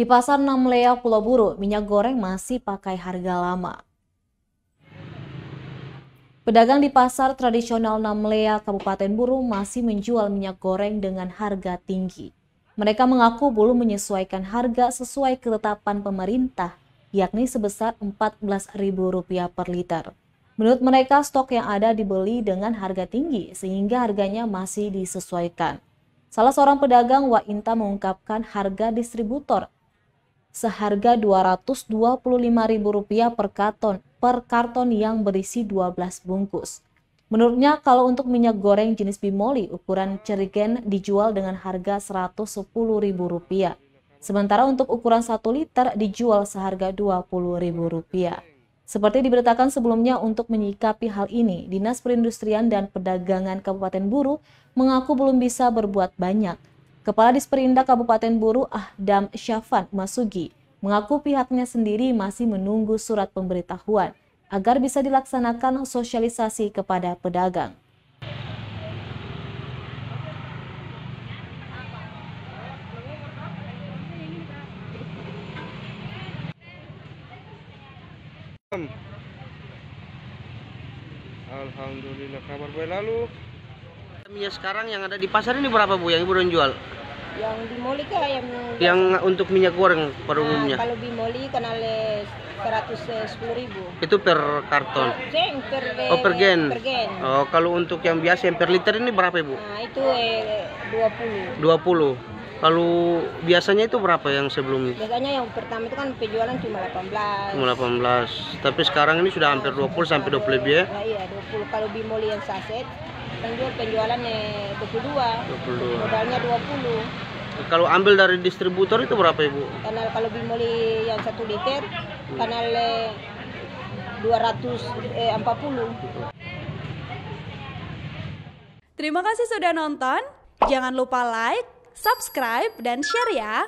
Di Pasar Namlea Pulau Buru, minyak goreng masih pakai harga lama. Pedagang di pasar tradisional Namlea, Kabupaten Buru masih menjual minyak goreng dengan harga tinggi. Mereka mengaku belum menyesuaikan harga sesuai ketetapan pemerintah, yakni sebesar Rp14.000 per liter. Menurut mereka, stok yang ada dibeli dengan harga tinggi sehingga harganya masih disesuaikan. Salah seorang pedagang Wainta mengungkapkan harga distributor seharga Rp225.000 per karton yang berisi 12 bungkus. Menurutnya, kalau untuk minyak goreng jenis Bimoli ukuran cerigen dijual dengan harga Rp110.000. Sementara untuk ukuran 1 liter dijual seharga Rp20.000. Seperti diberitakan sebelumnya, untuk menyikapi hal ini, Dinas Perindustrian dan Perdagangan Kabupaten Buru mengaku belum bisa berbuat banyak. Kepala Disperindak Kabupaten Buru Ahdam Syafan Masugi mengaku pihaknya sendiri masih menunggu surat pemberitahuan agar bisa dilaksanakan sosialisasi kepada pedagang. Alhamdulillah, kabar baik. Lalu minyak sekarang yang ada di pasar ini berapa Bu yang Ibu jual? Yang Bimoli kah yang untuk minyak goreng pada umumnya? Kalau Bimoli kenal 110.000. Itu per karton? Per gen. Oh, kalau untuk yang biasa yang per liter ini berapa Ibu? Nah, itu 20. 20. Kalau biasanya itu berapa yang sebelumnya? Biasanya yang pertama itu kan penjualan cuma 18. Cuma 18. Tapi sekarang ini sudah hampir 20 sampai 20 lebih ya? Nah, iya, 20. Kalau Bimoli yang saset penjualannya 22. Modalnya 20. Kalau ambil dari distributor itu berapa Ibu? Kalau Bimoli yang 1 liter kanal 240. Terima kasih sudah nonton. Jangan lupa like, subscribe, dan share ya.